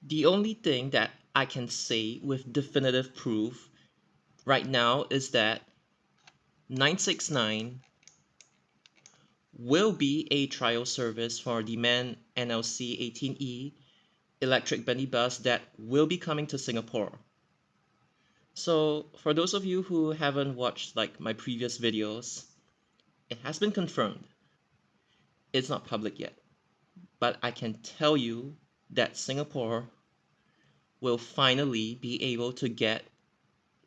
The only thing that I can say with definitive proof right now is that 969 will be a trial service for the MAN NLC 18E electric bendy bus that will be coming to Singapore. So for those of you who haven't watched like my previous videos, it has been confirmed. It's not public yet, but I can tell you that Singapore will finally be able to get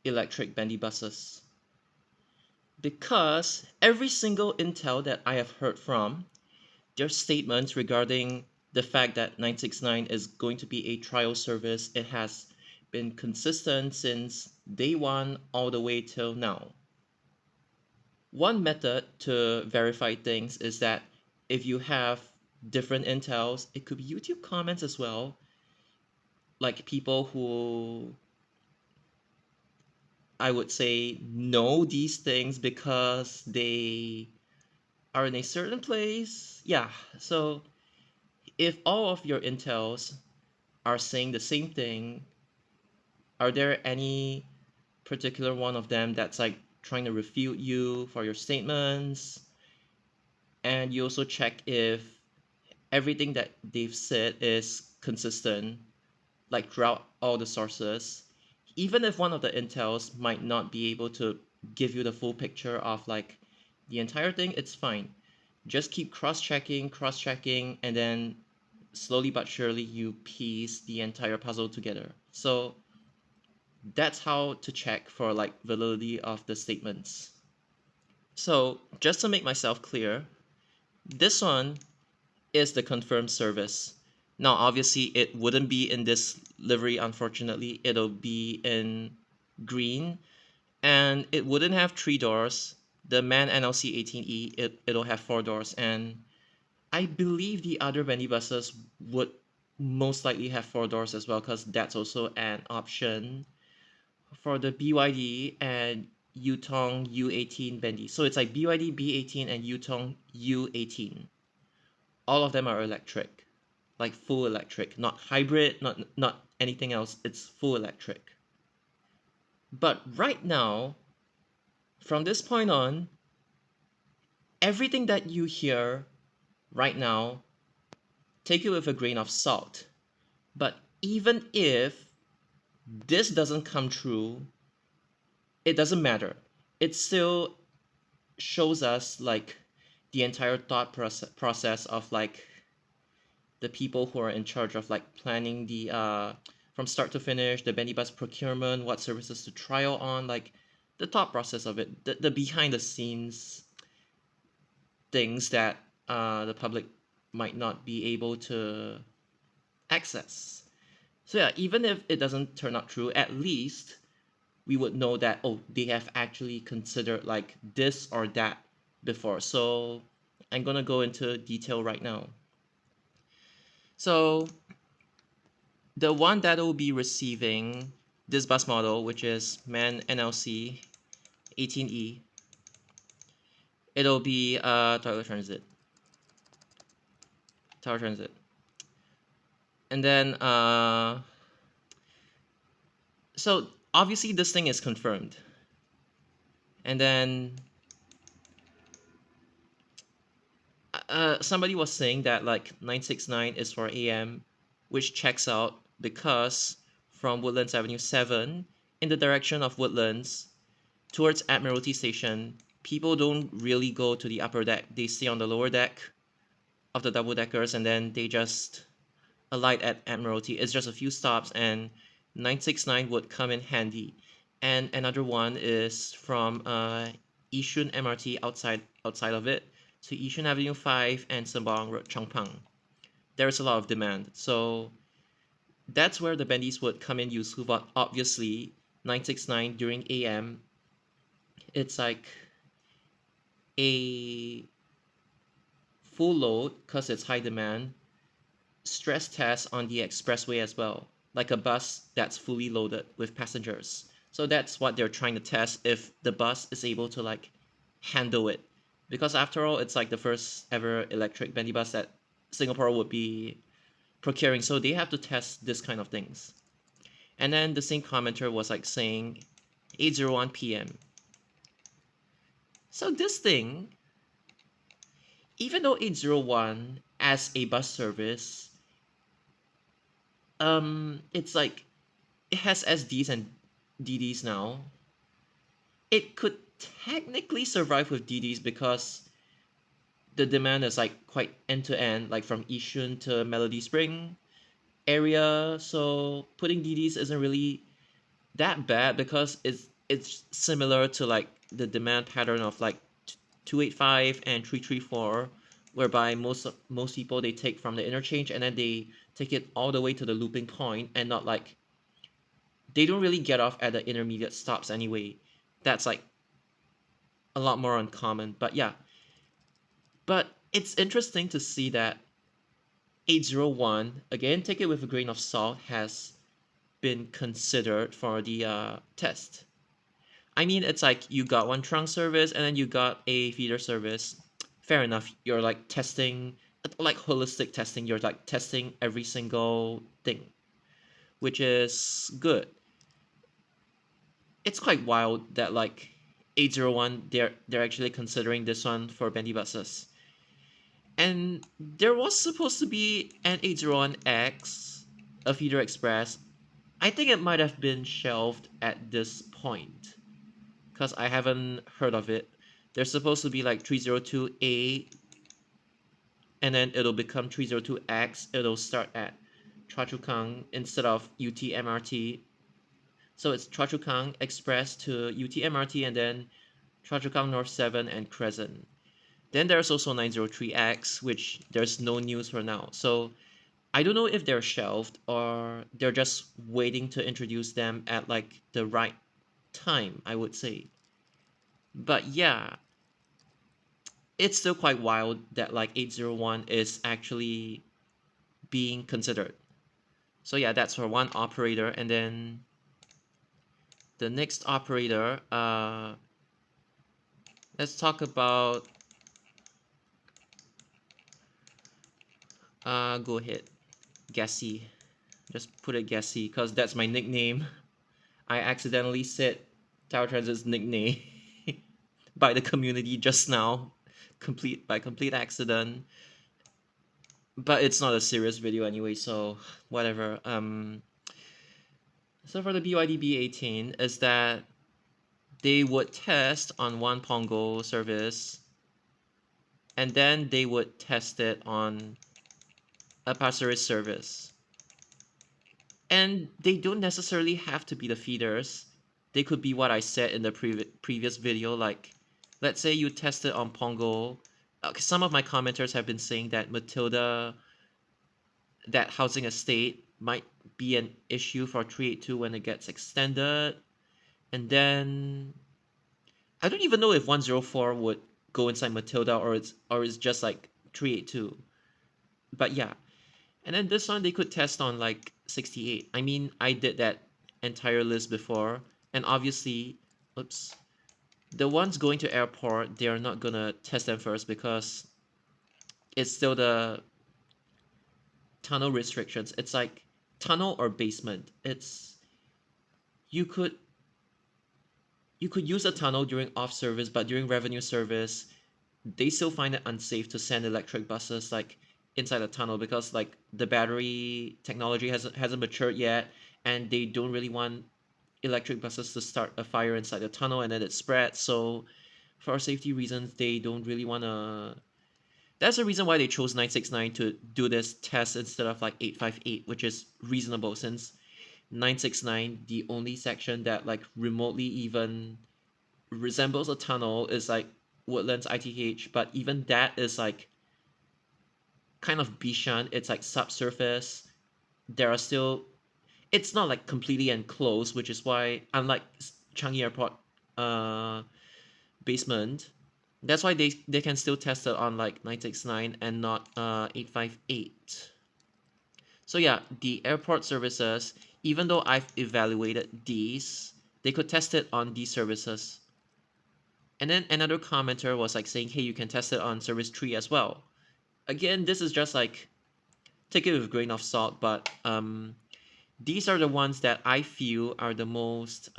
electric bendy buses. Because every single intel that I have heard from, their statements regarding the fact that 969 is going to be a trial service, it has been consistent since day one all the way till now. One method to verify things is that if you have different intels, it could be YouTube comments as well, like people who I would say know these things because they are in a certain place. Yeah, so if all of your intels are saying the same thing, are there any particular one of them that's like trying to refute you for your statements? And you also check if everything that they've said is consistent, like throughout all the sources. Even if one of the intels might not be able to give you the full picture of like the entire thing, it's fine. Just keep cross-checking, and then slowly but surely you piece the entire puzzle together. So that's how to check for like validity of the statements. So just to make myself clear, this one is the confirmed service. Now obviously it wouldn't be in this livery, unfortunately. It'll be in green, and it wouldn't have 3 doors. The MAN NLC 18E, it'll have 4 doors, and I believe the other bendy buses would most likely have 4 doors as well, because that's also an option for the BYD and Yutong U18 bendy. So it's like BYD B18 and Yutong U18. All of them are electric, like full electric, not hybrid, not anything else. It's full electric. But right now, from this point on, everything that you hear right now, take it with a grain of salt. But even if this doesn't come true, it doesn't matter. It still shows us like the entire thought process of like the people who are in charge of like planning the from start to finish, the bendy bus procurement, what services to trial on, like the thought process of it, the behind the scenes things that the public might not be able to access. So yeah, even if it doesn't turn out true, at least we would know that, oh, they have actually considered like this or that before. So I'm gonna go into detail right now. So the one that will be receiving this bus model, which is MAN NLC 18E, it'll be Tower Transit. And then so obviously this thing is confirmed. And then somebody was saying that like 969 is for AM, which checks out because from Woodlands Avenue 7 in the direction of Woodlands towards Admiralty Station, people don't really go to the upper deck. They stay on the lower deck of the double deckers, and then they just alight at Admiralty. It's just a few stops, and 969 would come in handy. And another one is from Yishun MRT outside of it, to Yishun Avenue 5 and Sembawang Road, Chongpang. There's a lot of demand, so that's where the bendies would come in useful. But obviously 969 during AM, it's like a full load because it's high demand stress test on the expressway as well, like a bus that's fully loaded with passengers. So that's what they're trying to test, if the bus is able to like handle it. Because after all, it's like the first ever electric bendy bus that Singapore would be procuring, so they have to test this kind of things. And then the same commenter was like saying 8:01 p.m. So this thing, even though 8:01 as a bus service, it's like it has SDs and DDs now. It could technically survive with DDs because the demand is like quite end to end, like from Yishun to Melody Spring area. So putting DDs isn't really that bad because it's similar to like the demand pattern of like 285 and 334, whereby most people they take from the interchange and then they take it all the way to the looping point and not like they don't really get off at the intermediate stops anyway. That's like a lot more uncommon. But yeah, but it's interesting to see that 8:01, again, take it with a grain of salt, has been considered for the test. I mean, it's like you got one trunk service and then you got a feeder service. Fair enough. You're like testing, like holistic testing. You're like testing every single thing, which is good. It's quite wild that like 8:01 they're actually considering this one for bendy buses. And there was supposed to be an 8:01X, a feeder express. I think it might have been shelved at this point because I haven't heard of it. There's supposed to be like 302A and then it'll become 302X. It'll start at Choa Chu Kang instead of UT MRT. So it's Choa Chu Kang Express to UT MRT and then Choa Chu Kang North 7 and Crescent. Then there's also 903X, which there's no news for now. So I don't know if they're shelved or they're just waiting to introduce them at like the right time, I would say. But yeah, it's still quite wild that like 8:01 is actually being considered. So yeah, that's for one operator. And then the next operator, let's talk about, go ahead, Gassy. Just put it Gassy because that's my nickname. I accidentally said Tower Transit's nickname by the community just now, by complete accident. But it's not a serious video anyway, so whatever. So for the BYD B18 is that they would test on one Pongo service, and then they would test it on a Pasir Ris service. And they don't necessarily have to be the feeders. They could be what I said in the previous video, like let's say you test it on Pongo. Some of my commenters have been saying that Matilda, that housing estate, might be an issue for 382 when it gets extended. And then I don't even know if 104 would go inside Matilda or it's just like 382. But yeah. And then this one they could test on like 68. I mean, I did that entire list before, and obviously, oops, the ones going to airport, they are not gonna test them first because it's still the tunnel restrictions. It's like tunnel or basement. It's you could use a tunnel during off service, but during revenue service, they still find it unsafe to send electric buses like inside a tunnel because like the battery technology hasn't matured yet, and they don't really want electric buses to start a fire inside the tunnel and then it spreads. So for safety reasons, they don't really want to. That's the reason why they chose 969 to do this test instead of like 858, which is reasonable since 969, the only section that like remotely even resembles a tunnel is like Woodlands ITH, but even that is like kind of Bishan. It's like subsurface. There are still, it's not like completely enclosed, which is why unlike Changi Airport basement, that's why they can still test it on like 969 and not 858. So yeah, the airport services, even though I've evaluated these, they could test it on these services. And then another commenter was like saying, hey, you can test it on service 3 as well. Again, this is just like take it with a grain of salt, but these are the ones that I feel are the most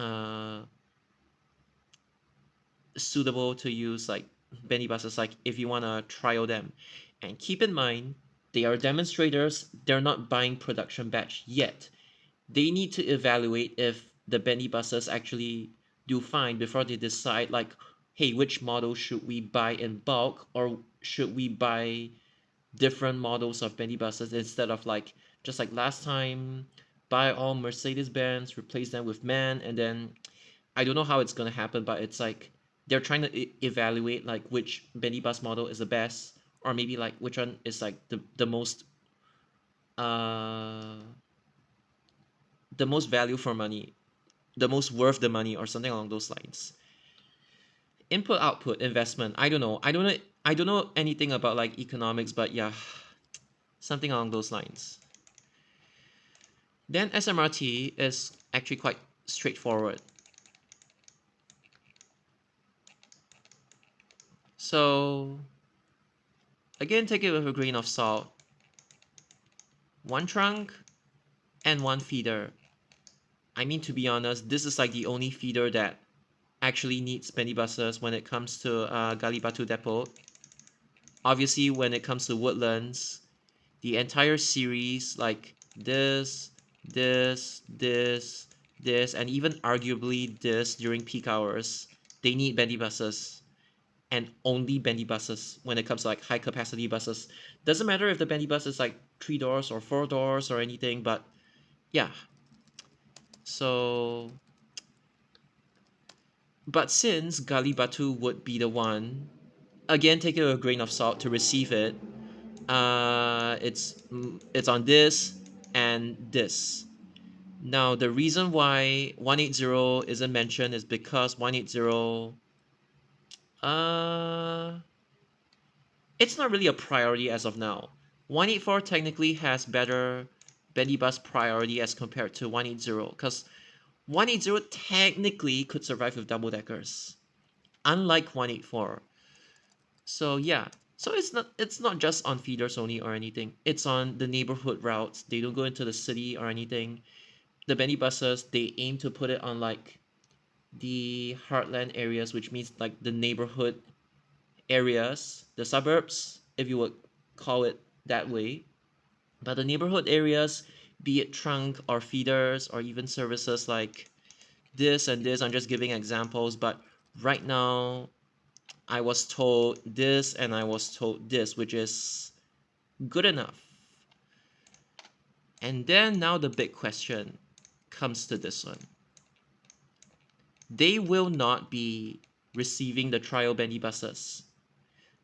suitable to use, like bendy buses, like if you want to trial them. And keep in mind, they are demonstrators, they're not buying production batch yet. They need to evaluate if the bendy buses actually do fine before they decide, like, hey, which model should we buy in bulk, or should we buy different models of bendy buses instead of like just like last time, buy all Mercedes Benz, replace them with MAN, and then I don't know how it's gonna happen, but it's like they're trying to evaluate like which bendy bus model is the best, or maybe like which one is like uh the most value for money, the most worth the money, or something along those lines. Input output investment. I don't know anything about like economics, but yeah, something along those lines. Then SMRT is actually quite straightforward. So again, take it with a grain of salt. One trunk and one feeder. I mean, to be honest, this is like the only feeder that actually needs bendy buses when it comes to Gali Batu Depot. Obviously, when it comes to Woodlands, the entire series, like this, and even arguably this during peak hours, they need bendy buses, and only bendy buses when it comes to like high capacity buses. Doesn't matter if the bendy bus is like 3 doors or 4 doors or anything, but yeah. So, but since Gali Batu would be the one, again, take it with a grain of salt to receive it. It's on this and this. Now, the reason why 180 isn't mentioned is because 180, uh, it's not really a priority as of now. 184 technically has better bendy bus priority as compared to 180, because 180 technically could survive with double deckers, unlike 184. So yeah, so it's not just on feeders only or anything. It's on the neighborhood routes. They don't go into the city or anything. The bendy buses, they aim to put it on like the heartland areas, which means like the neighborhood areas, the suburbs, if you would call it that way. But the neighborhood areas, be it trunk or feeders or even services like this and this, I'm just giving examples, but right now I was told this and I was told this, which is good enough. And then now the big question comes to this one. They will not be receiving the trial bendy buses.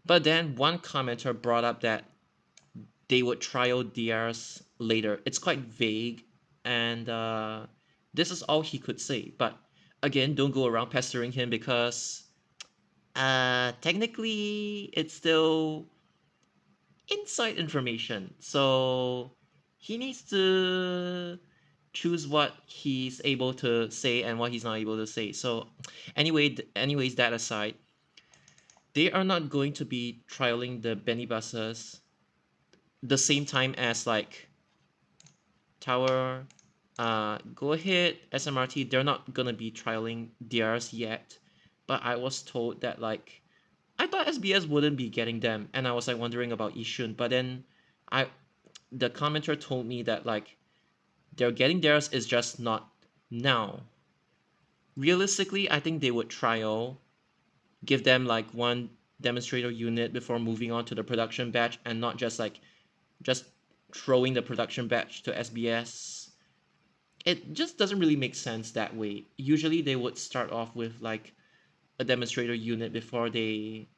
But then one commenter brought up that they would trial DRs later. It's quite vague, and this is all he could say. But again, don't go around pestering him because technically it's still inside information. So he needs to choose what he's able to say and what he's not able to say. So anyways, that aside, they are not going to be trialing the Benny buses the same time as like Tower, Go Ahead, SMRT. They're not gonna be trialing theirs yet, but I was told that like I thought SBS wouldn't be getting them, and I was like wondering about Yishun. But then I the commenter told me that like they're getting theirs is just not now. Realistically, I think they would trial, give them like one demonstrator unit before moving on to the production batch, and not just throwing the production batch to SBS. It just doesn't really make sense that way. Usually they would start off with like a demonstrator unit before they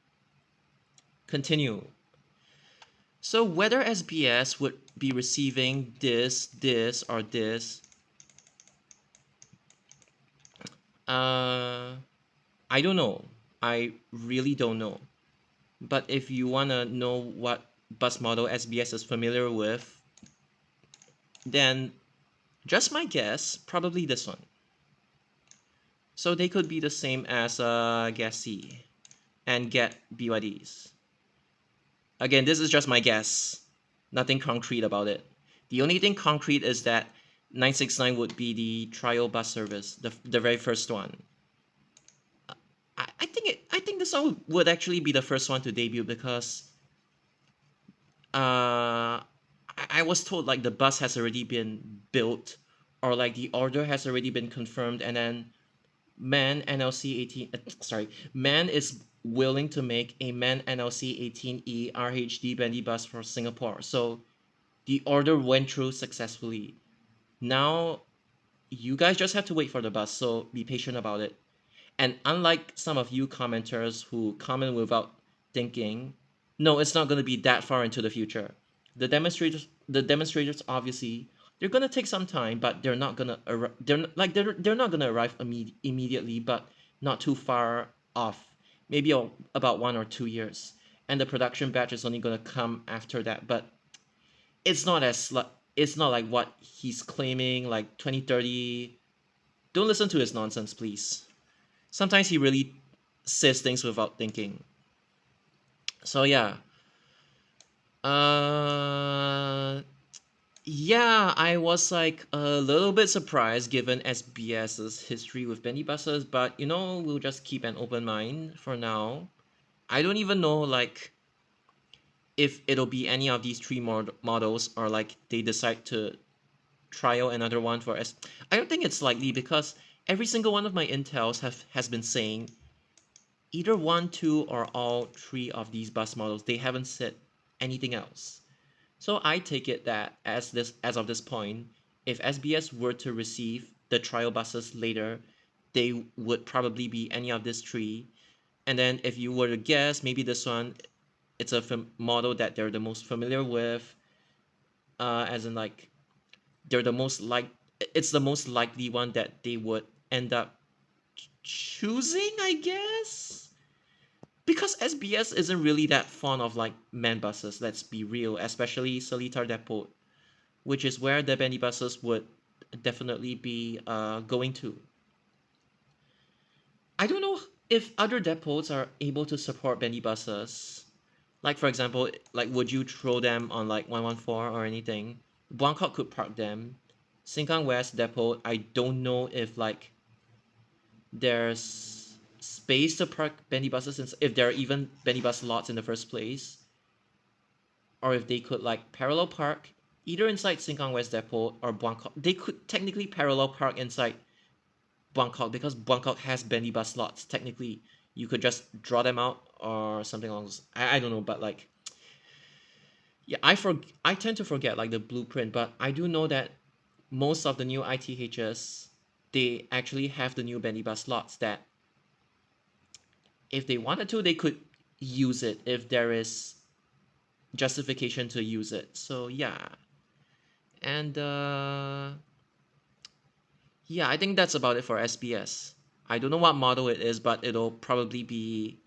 continue. So whether SBS would be receiving this, or this, uh, I don't know. I really don't know. But if you wanna know what bus model SBS is familiar with, then just my guess, probably this one. So they could be the same as Gas C and Get BYDs. Again, this is just my guess. Nothing concrete about it. The only thing concrete is that 969 would be the trial bus service, the very first one. I think this one would actually be the first one to debut because I was told like the bus has already been built, or like the order has already been confirmed, and then MAN is willing to make a MAN NLC 18E RHD bendy bus for Singapore. So the order went through successfully. Now you guys just have to wait for the bus, so be patient about it. And unlike some of you commenters who comment without thinking, no, it's not going to be that far into the future. The demonstrators obviously they're going to take some time, but they're not going to they're not going to arrive immediately, but not too far off. Maybe about 1 or 2 years. And the production batch is only going to come after that, but it's not it's not like what he's claiming like 2030. Don't listen to his nonsense, please. Sometimes he really says things without thinking. So yeah. Uh yeah, I was like a little bit surprised given SBS's history with bendy buses, but we'll just keep an open mind for now. I don't even know like if it'll be any of these three models, or like they decide to trial another one for S. I don't think it's likely because every single one of my intels has been saying either one, two, or all three of these bus models. They haven't said anything else. So I take it that as of this point, if SBS were to receive the trial buses later, they would probably be any of these three. And then if you were to guess, maybe this one, it's a model that they're the most familiar with, as in like they're the most like it's the most likely one that they would end up choosing, I guess. Because SBS isn't really that fond of like man buses, let's be real, especially Seletar Depot, which is where the bendy buses would definitely be going to. I don't know if other depots are able to support bendy buses. Like for example, like would you throw them on like 114 or anything? Buangkok could park them. Sengkang West Depot, I don't know if like there's space to park bendy buses, since if there are even bendy bus lots in the first place, or if they could like parallel park either inside Sengkang West Depot or Buangkok. They could technically parallel park inside Buangkok because Buangkok has bendy bus lots. Technically, you could just draw them out or something along those. I don't know, but like yeah, I tend to forget like the blueprint, but I do know that most of the new ITHs they actually have the new bendy bus slots that if they wanted to they could use it if there is justification to use it. So yeah. And yeah, I think that's about it for SBS. I don't know what model it is, but it'll probably be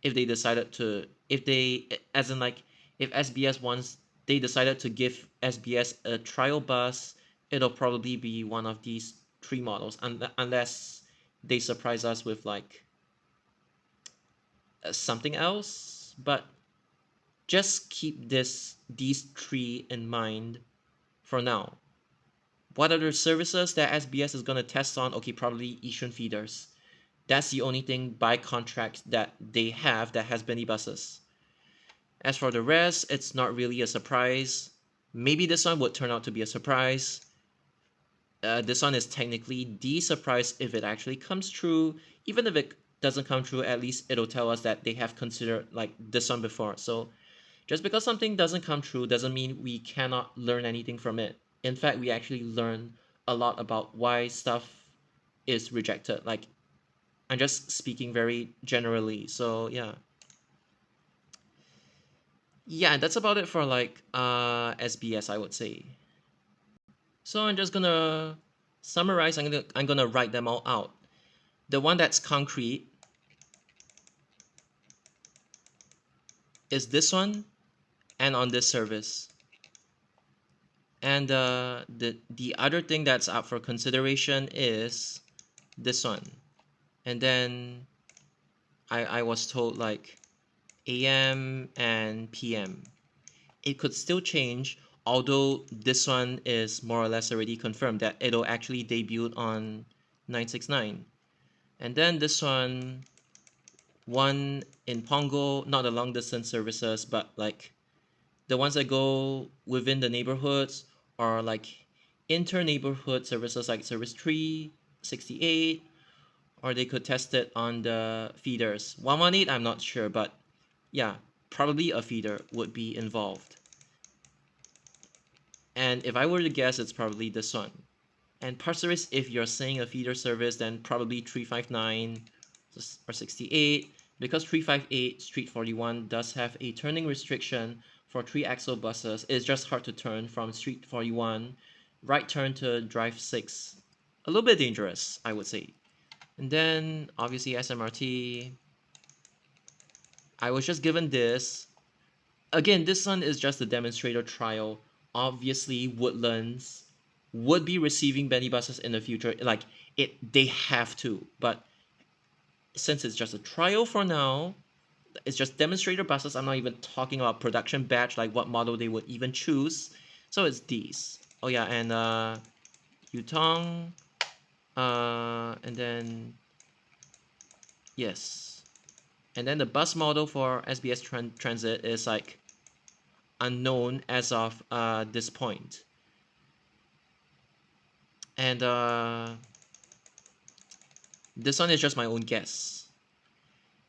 if they decided to if they as in like if SBS wants they decided to give SBS a trial bus, it'll probably be one of these three models, unless they surprise us with like something else. But just keep these three in mind for now. What other services that SBS is going to test on? Okay, probably Yishun feeders. That's the only thing by contract that they have that has bendy buses. As for the rest, it's not really a surprise. Maybe this one would turn out to be a surprise. This one is technically the surprise if it actually comes true. Even if it doesn't come true, at least it'll tell us that they have considered like this one before. So just because something doesn't come true doesn't mean we cannot learn anything from it. In fact, we actually learn a lot about why stuff is rejected. Like, I'm just speaking very generally. So yeah. Yeah, that's about it for like SBS, I would say. So I'm just gonna summarize. I'm gonna write them all out. The one that's concrete is this one and on this service. And the other thing that's up for consideration is this one. And then I was told like AM and PM. it could still change, although this one is more or less already confirmed that it'll actually debut on 969. And then this one in Pongo, not the long distance services, but like the ones that go within the neighborhoods, or like inter neighborhood services like service 368, or they could test it on the feeders. 118, I'm not sure, but yeah, probably a feeder would be involved. And if I were to guess, it's probably this one. And Pasir Ris, if you're saying a feeder service, then probably 359 or 68, because 358 Street 41 does have a turning restriction for 3-axle buses. It's just hard to turn from Street 41, right turn to Drive 6. A little bit dangerous, I would say. And then, obviously, SMRT. I was just given this. Again, this one is just a demonstrator trial. Obviously, Woodlands would be receiving Benny buses in the future. Like they have to. But since it's just a trial for now, it's just demonstrator buses. I'm not even talking about production batch, like what model they would even choose. So it's these. Oh yeah, and Yutong, and then yes, and then the bus model for SBS Transit is like unknown as of this point. And this one is just my own guess.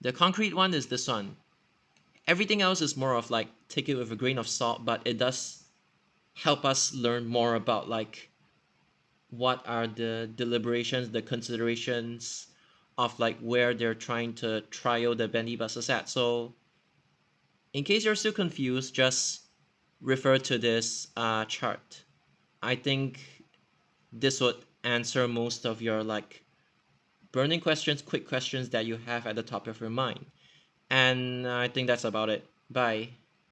The concrete one is this one. Everything else is more of like take it with a grain of salt, but it does help us learn more about like what are the deliberations, the considerations of like where they're trying to trial the bendy buses at. So in case you're still confused, just refer to this chart. I think this would answer most of your like burning questions, quick questions that you have at the top of your mind. And I think that's about it. Bye.